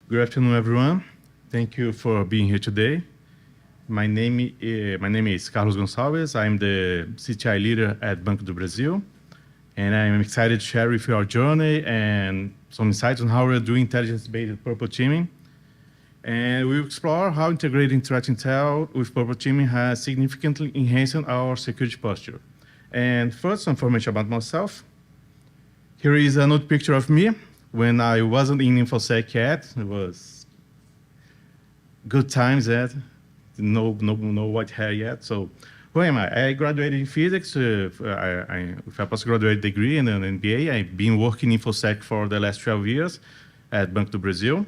Good afternoon, everyone. Thank you for being here today. My name is Carlos Gonçalves. I'm the CTI leader at Banco do Brasil, and I'm excited to share with you our journey and some insights on how we're doing intelligence-based purple teaming. And we'll explore how integrating threat intel with purple teaming has significantly enhanced our security posture. And first, some information about myself. Here is an old picture of me when I wasn't in Infosec yet. It was good times yet. No white hair yet. So who am I? I graduated in physics with a postgraduate degree and an MBA. I've been working in Infosec for the last 12 years at Banco do Brasil.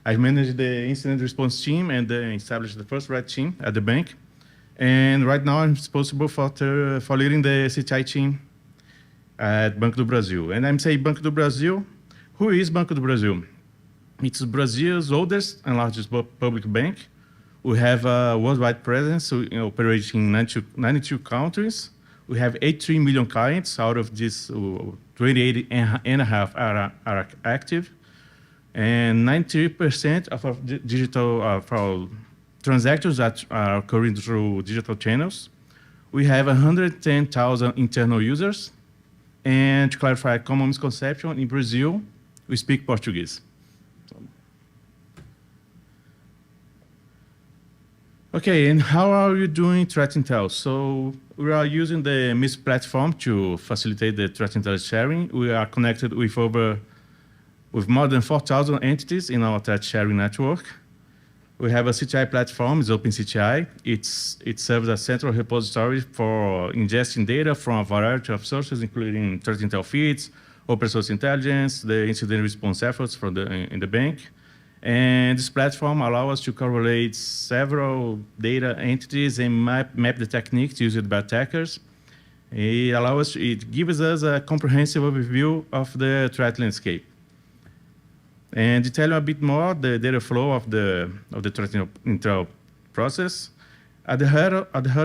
I've managed the incident response team and established the first red team at the bank. And right now I'm responsible for leading the CTI team at Banco do Brasil. And I'm saying Banco do Brasil. Who is Banco do Brasil? It's Brazil's oldest and largest public bank. We have a worldwide presence, operating in 92 countries. We have 83 million clients. Out of this, 28.5 are active. And 93% of our transactions are occurring through digital channels. We have 110,000 internal users. And to clarify a common misconception, in Brazil, we speak Portuguese. Okay, and how are you doing threat intel? So we are using the MISP platform to facilitate the threat intel sharing. We are connected with more than 4,000 entities in our threat sharing network. We have a CTI platform, it's OpenCTI. It serves as a central repository for ingesting data from a variety of sources, including threat intel feeds, open source intelligence, the incident response efforts in the bank. And this platform allows us to correlate several data entities and map the techniques used by attackers. It gives us a comprehensive overview of the threat landscape. And to tell you a bit more, the data flow of the threat intel process. At the heart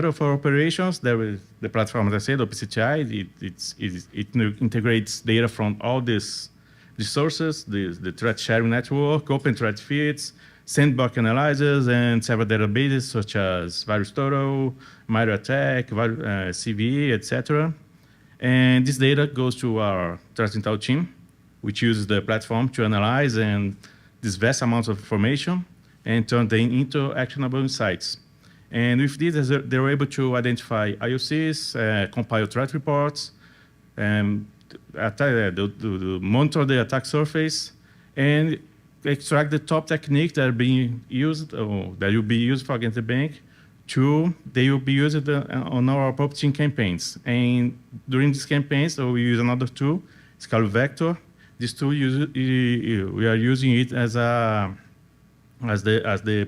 of our operations, there is the platform, as I said, OpenCTI. It integrates data from all these sources, the threat sharing network, open threat feeds, sandbox analyzers, and several databases such as VirusTotal, MyAttack, CVE, etc. And this data goes to our threat intel team, which uses the platform to analyze this vast amounts of information and turn them into actionable insights. And with this, they were able to identify IOCs, compile threat reports, monitor the attack surface, and extract the top techniques that are being used, or that will be used for against the bank. They will be used on our pop team campaigns. And during these campaigns, we use another tool. It's called Vector. This tool we are using it as the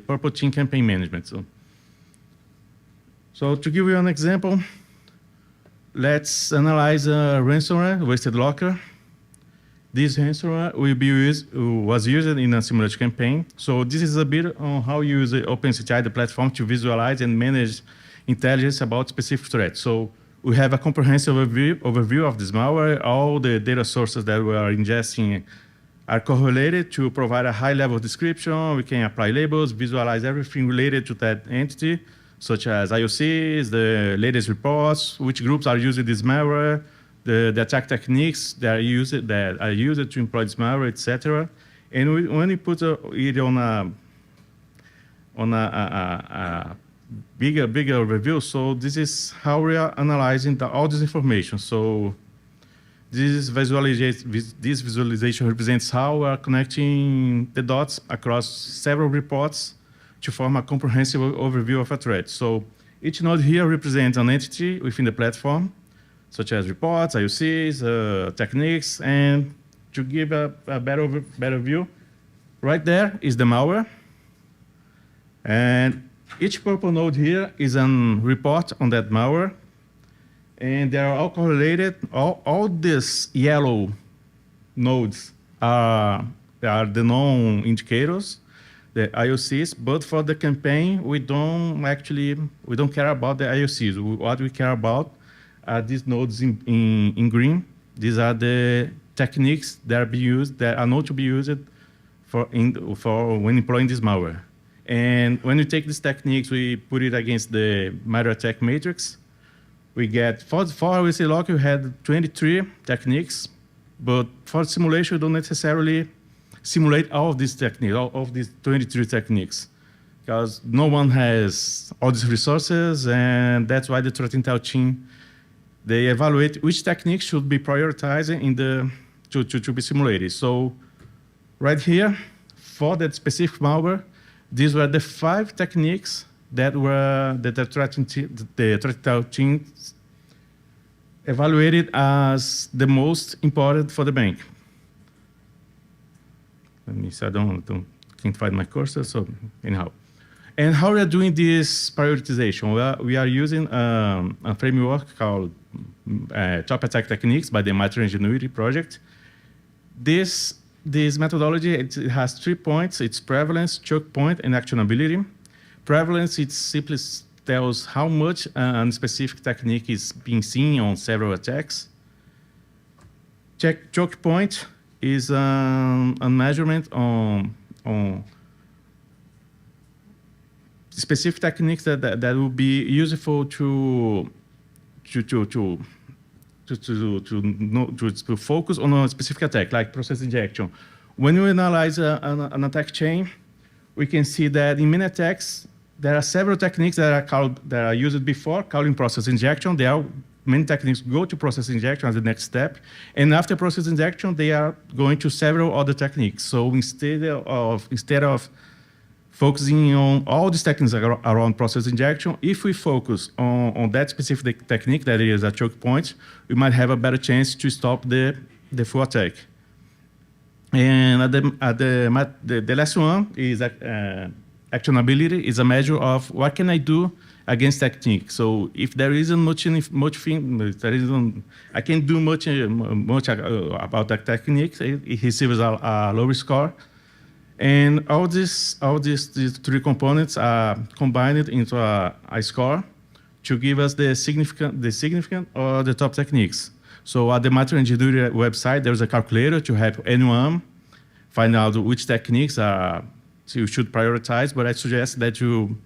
purple team campaign management. So to give you an example, let's analyze a ransomware, Wasted Locker. This ransomware was used in a simulation campaign. So this is a bit on how you use the OpenCTI, the platform, to visualize and manage intelligence about specific threats. So we have a comprehensive overview of this malware. All the data sources that we are ingesting are correlated to provide a high-level description. We can apply labels, visualize everything related to that entity, such as IOCs, the latest reports, which groups are using this malware, the attack techniques that are used to employ this malware, etc. And when we put it on a bigger overview, so this is how we are analyzing all this information. So this visualization represents how we are connecting the dots across several reports to form a comprehensive overview of a threat. So each node here represents an entity within the platform, such as reports, IOCs, techniques, and to give a better view, right there is the malware. And each purple node here is a report on that malware. And they are all correlated. All these yellow nodes are the known indicators, the IOCs, but for the campaign, we don't care about the IOCs. What we care about are these nodes in green. These are the techniques that are known to be used for when employing this malware. And when we take these techniques, we put it against the malware attack matrix. We get, for RSA lock, we had 23 techniques, but for simulation, we don't necessarily simulate all of these techniques, all of these 23 techniques, because no one has all these resources, and that's why the threat intel team, they evaluate which techniques should be prioritized to be simulated. So right here, for that specific malware, these were the 5 techniques that the threat intel team evaluated as the most important for the bank. Let me see, can't find my cursor, so anyhow. And how we are doing this prioritization? Well, we are using a framework called Top Attack Techniques by the Microingenuity project. This methodology, it has 3 points. It's prevalence, choke point, and actionability. Prevalence, it simply tells how much a specific technique is being seen on several attacks. Choke point is a measurement on specific techniques that will be useful to focus on a specific attack, like process injection. When we analyze an attack chain, we can see that in many attacks, there are several techniques that are used before calling process injection. There are many techniques go to process injection as the next step, and after process injection, they are going to several other techniques. So instead of focusing on all these techniques around process injection, if we focus on that specific technique that is a choke point, we might have a better chance to stop the full attack. And the last one is actionability, is a measure of what can I do against technique. So if there isn't much thing, I can't do much about that technique. It receives a lower score. And all these 3 components are combined into a score to give us the significant or the top techniques. So at the Microingenuity website, there's a calculator to help anyone find out which techniques you should prioritize. But I suggest that you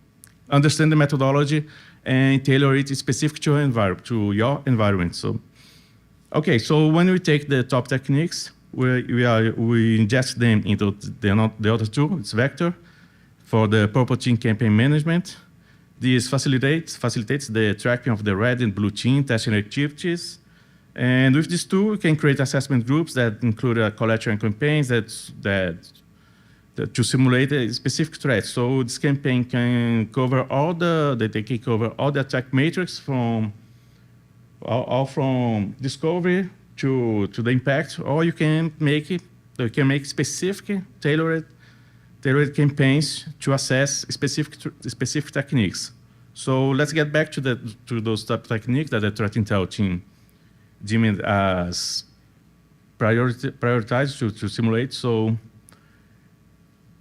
understand the methodology and tailor it specific to your environment. So, okay, so when we take the top techniques, we ingest them into the other 2. It's vector for the purple team campaign management. This facilitates the tracking of the red and blue team testing activities. And with this tool, we can create assessment groups that include collateral campaigns that to simulate a specific threat. So this campaign can cover all the attack matrix from discovery to the impact, or you can make specific tailored campaigns to assess specific techniques. So let's get back to those top techniques that the threat intel team deemed as prioritized to simulate. So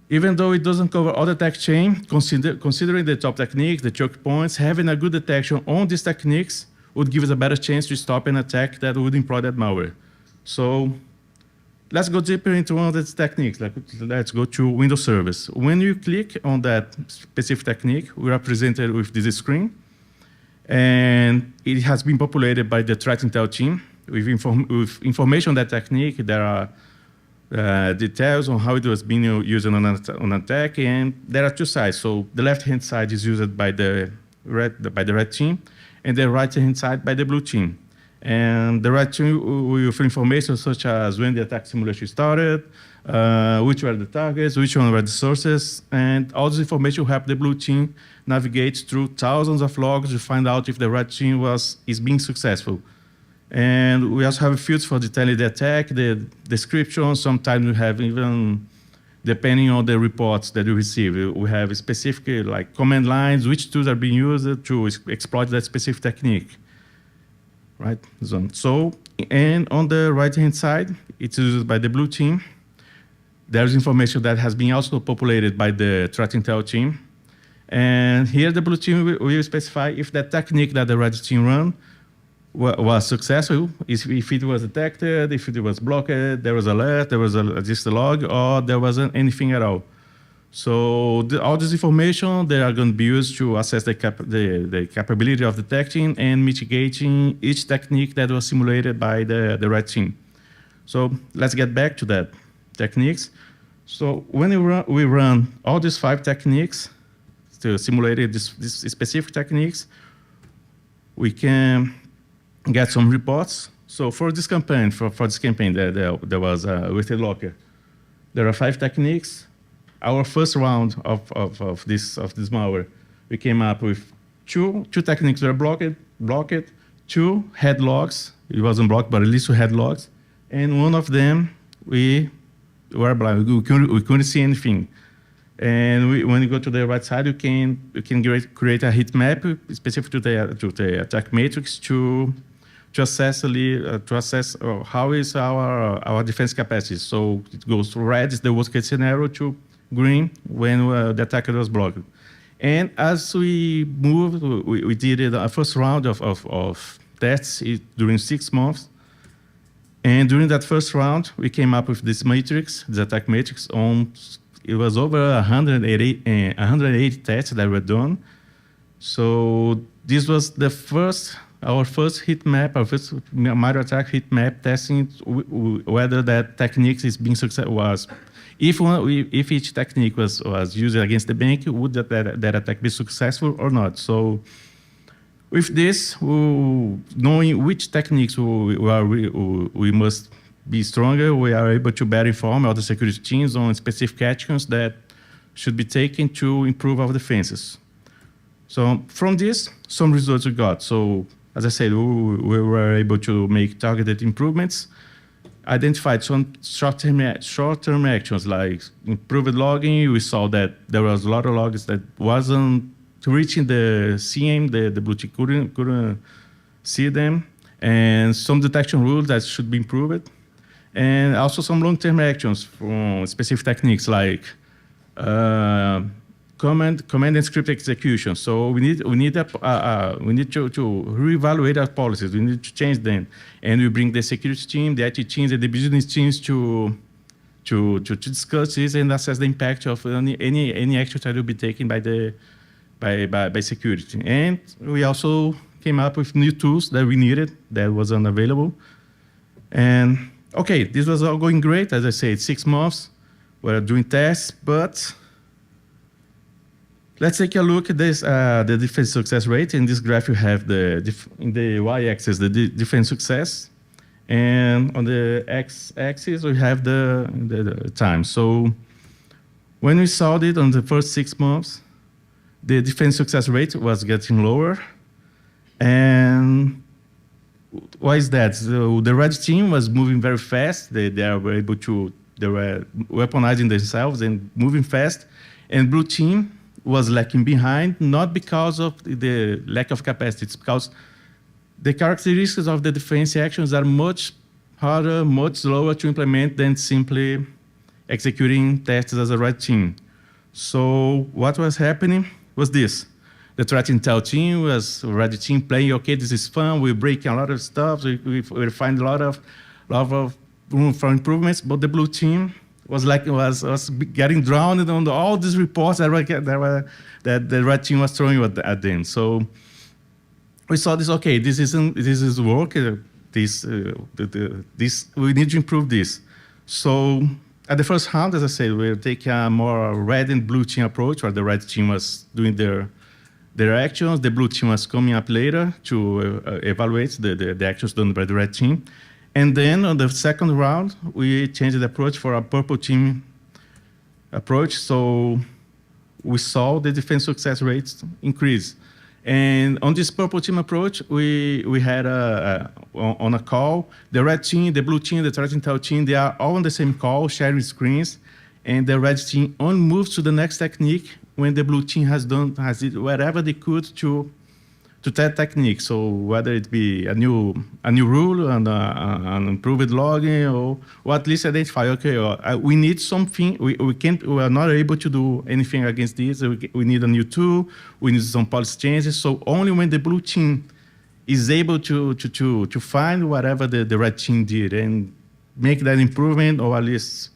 even though it doesn't cover all the attack chain, considering the top techniques, the choke points, having a good detection on these techniques would give us a better chance to stop an attack that would employ that malware. So let's go deeper into one of these techniques. Let's go to Windows service. When you click on that specific technique, we are presented with this screen. And it has been populated by the threat intel team with information on that technique. There are details on how it was being used on an attack, and there are 2 sides. So the left-hand side is used by the red team, and the right-hand side by the blue team. And the red team with information such as when the attack simulation started, which were the targets, which one were the sources, and all this information will help the blue team navigate through thousands of logs to find out if the red team is being successful. And we also have fields for detailing the attack, the description. Sometimes we have even, depending on the reports that we receive, we have specific like command lines, which tools are being used to exploit that specific technique, right? So, and on the right-hand side, it's used by the blue team. There's information that has been also populated by the threat intel team. And here the blue team will specify if that technique that the red team run was successful, if it was detected, if it was blocked, there was alert, there was just a log, or there wasn't anything at all. So all this information, they are going to be used to assess the capability of detecting and mitigating each technique that was simulated by the red team. So let's get back to that techniques. So when we run all these 5 techniques to simulate these specific techniques, we can get some reports. So for this campaign, there was with the locker, there are 5 techniques. Our first round of this malware, we came up with two techniques that were blocked, 2 had logs. It wasn't blocked, but at least we had logs. And one of them, we were blind. We couldn't see anything. And when you go to the right side, you can create a heat map specific to the attack matrix to assess how is our defense capacity. So it goes to red is the worst case scenario, to green when the attacker was blocked. And as we moved, we did a first round of tests during 6 months. And during that first round, we came up with this matrix, this attack matrix. It was over 180 tests that were done. So this was our first heat map, our first malware attack heat map testing whether that technique is being successful. If each technique was used against the bank, would that attack be successful or not? So with this, knowing which techniques we must be stronger, we are able to better inform other security teams on specific actions that should be taken to improve our defenses. So from this, some results we got. So as I said, we were able to make targeted improvements, identified some short-term actions like improved logging. We saw that there was a lot of logs that wasn't reaching the CM, the blue team couldn't see them, and some detection rules that should be improved. And also some long-term actions from specific techniques like command and script execution. So we need to reevaluate our policies. We need to change them, and we bring the security team, the IT teams, and the business teams to discuss this and assess the impact of any action that will be taken by security. And we also came up with new tools that we needed that wasn't available. And okay, this was all going great. As I said, 6 months, we're doing tests, but let's take a look at this, the defense success rate. In this graph, you have in the y-axis, the defense success. And on the x-axis, we have the time. So when we saw it on the first 6 months, the defense success rate was getting lower. And why is that? So the red team was moving very fast. They were weaponizing themselves and moving fast. And blue team was lacking behind, not because of the lack of capacity. It's because the characteristics of the defense actions are much harder, much slower to implement than simply executing tests as a red team. So what was happening was this. The threat intel team was a red team playing, okay, this is fun, we're breaking a lot of stuff, we find a lot of room for improvements, but the blue team was getting drowned on all these reports that the red team was throwing at them. So we saw this, okay, this is work, we need to improve this. So at the first round, as I said, we're taking a more red and blue team approach, where the red team was doing their actions, the blue team was coming up later to evaluate the actions done by the red team. And then on the second round, we changed the approach for a purple team approach. So we saw the defense success rates increase. And on this purple team approach, we had on a call, the red team, the blue team, the threat intel team, they are all on the same call, sharing screens. And the red team only moves to the next technique when the blue team has did whatever they could to that technique. So whether it be a new rule and an improved logging, or at least identify, okay, we need something. We are not able to do anything against this. We need a new tool. We need some policy changes. So only when the blue team is able to find whatever the red team did and make that improvement, or at least,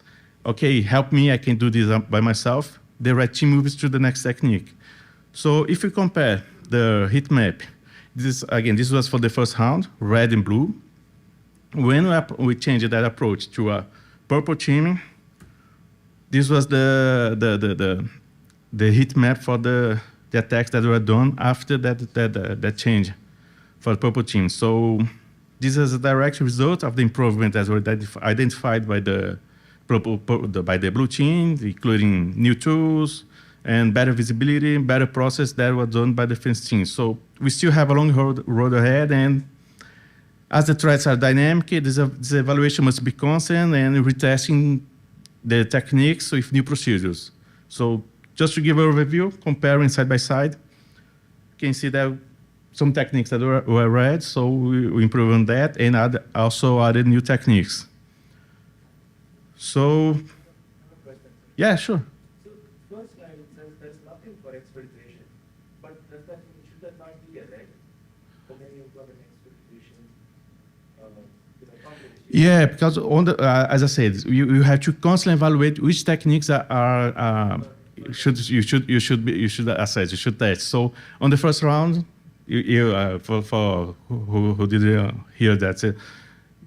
okay, help me, I can do this by myself, the red team moves to the next technique. So if you compare the heat map, this was for the first round, red and blue. When we changed that approach to a purple teaming, this was the heat map for the attacks that were done after that change for the purple team. So this is a direct result of the improvement that were identified by the blue team, including new tools and better visibility, better process that was done by the defense team. So we still have a long road ahead, and as the threats are dynamic, this evaluation must be constant and retesting the techniques with new procedures. So just to give a review, comparing side by side, you can see that some techniques that were read, so we improved on that, and also added new techniques. So, yeah, sure. So first slide, it says there's nothing for exfiltration, but should that not be a red? But then you've got an exfiltration. Yeah, because as I said, you have to constantly evaluate which techniques you should assess, you should test. So on the first round, for who did hear that,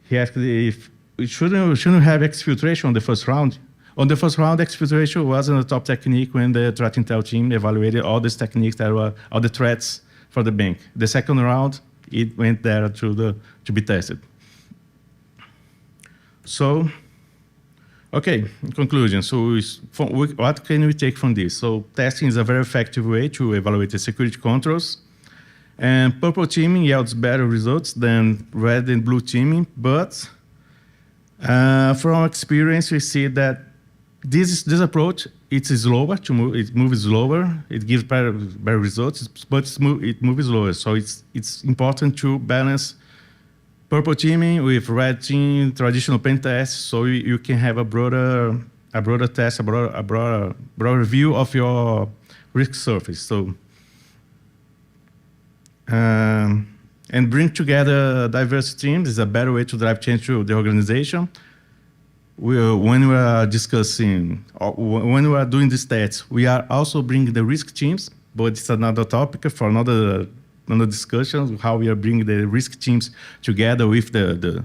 he asked if we shouldn't have exfiltration on the first round. On the first round, exfiltration wasn't a top technique when the threat intel team evaluated all these techniques that were all the threats for the bank. The second round, it went there to be tested. So, okay, in conclusion, so what can we take from this? So testing is a very effective way to evaluate the security controls. And purple teaming yields better results than red and blue teaming, but from experience, we see that this approach, it's slower to move. It moves slower. It gives better results, but it moves slower. So it's important to balance purple teaming with red team, traditional pen tests, so you can have a broader test, a broader view of your risk surface. So and bring together diverse teams is a better way to drive change to the organization. When we are discussing, when we are doing these stats, we are also bringing the risk teams, but it's another topic for another discussion, how we are bringing the risk teams together with the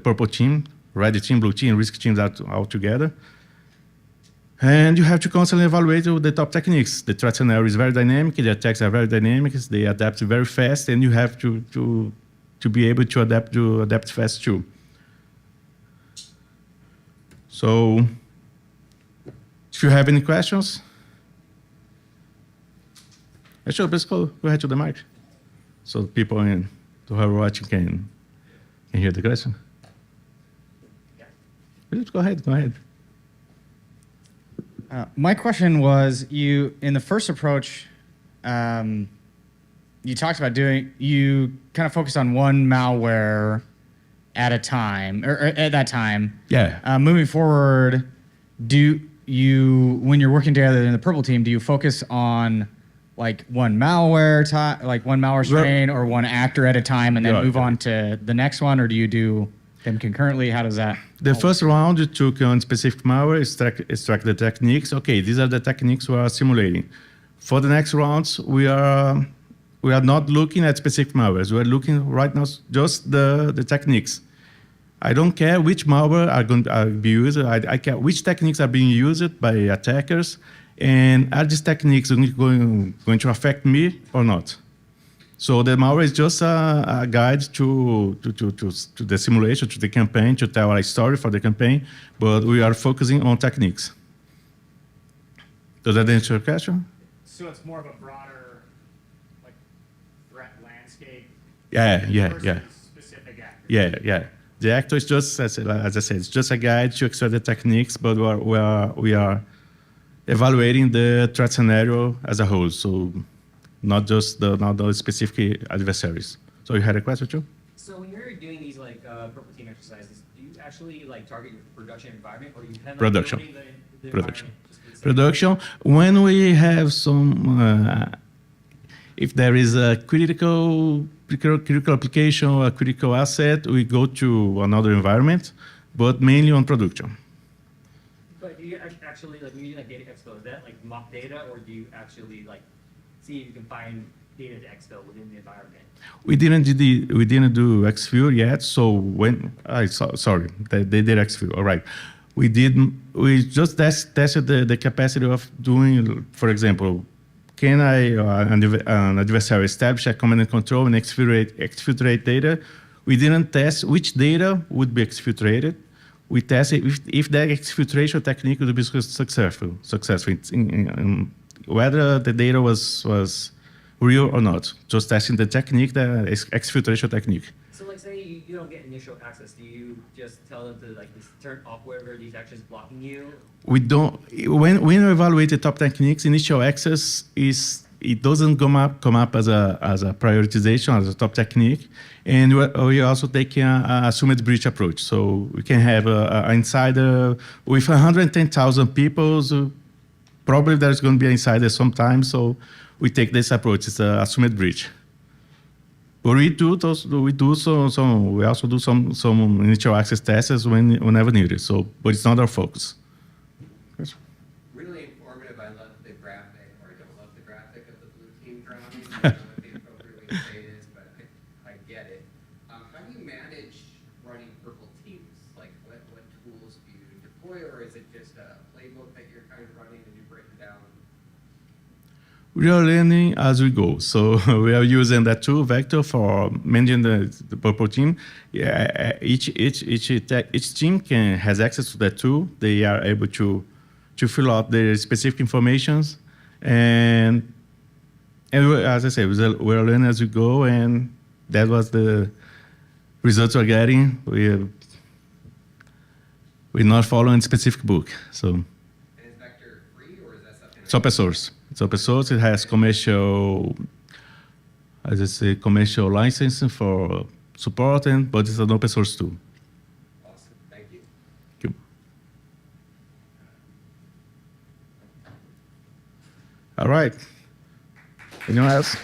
purple team, red team, blue team, risk teams are all together. And you have to constantly evaluate the top techniques. The threat scenario is very dynamic, the attacks are very dynamic, they adapt very fast, and you have to be able to adapt fast too. So, if you have any questions, sure, let's go ahead to the mic, so people who are watching can hear the question. Please go ahead. My question was, in the first approach, you talked about you kind of focused on one malware at a time, or at that time. Yeah. Moving forward, when you're working together in the purple team, do you focus on like one malware strain, or one actor at a time, and then move on to the next one, or do you do them concurrently? How does that? The first round, you took on specific malware, extract the techniques. Okay, these are the techniques we are simulating. For the next rounds, we are not looking at specific malwares. We are looking right now just the techniques. I don't care which malware are going to be used. I care which techniques are being used by attackers, and are these techniques going to affect me or not? So the malware is just a guide to the simulation, to the campaign, to tell a story for the campaign, but we are focusing on techniques. Does that answer your question? So it's more of a broader, like, threat landscape. Yeah. Specific actor. Yeah. The actor is just, as I said, it's just a guide to extract the techniques, but we are evaluating the threat scenario as a whole. So not the specific adversaries. So you had a question too? So when you're doing these purple team exercises, do you actually target your production environment, or you kind of production? The Production. When we have some, If there is a critical application or a critical asset, we go to another environment, but mainly on production. But do you actually, like, when you like data expo, is that like mock data, or do you actually like see if you can find data to expo within the environment? We didn't do Xview yet. So when sorry, they did Xview. All right, we just tested the capacity of doing, for example, can an adversary establish a command and control and exfiltrate data? We didn't test which data would be exfiltrated. We tested if that exfiltration technique would be successful in whether the data was real or not. Just testing the technique, the exfiltration technique. So like say you don't get initial access, do you just tell them to like just turn off whatever these actions blocking you? We don't, when we evaluate the top techniques, initial access it doesn't come up as a prioritization, as a top technique. And we also take a assumed breach approach. So we can have an insider with 110,000 people, so probably there's going to be an insider sometime. So we take this approach. It's an assumed breach. But we also do some initial access tests whenever needed. So, but it's not our focus. Yes. Really informative. I love the graphic, or I don't love the graphic of the blue team drowning. I don't know what the appropriate way to say it is, but I get it. How do you manage running purple teams? Like, what tools do you deploy, or is it just a playbook that you're kind of running and you break it down? We are learning as we go. So we are using that tool, Vector, for managing the purple team. Yeah, each team has access to that tool. They are able to fill out their specific informations. And as I said, we're learning as we go, and that was the results we're getting. We're not following a specific book. So. And is Vector free, or is that something? It's open source. It's open source. It has commercial licensing for support, but it's an open source tool. Awesome. Thank you. Thank you. All right. Anyone else?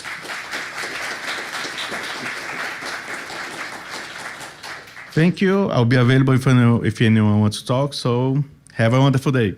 Thank you. I'll be available if anyone wants to talk. So have a wonderful day.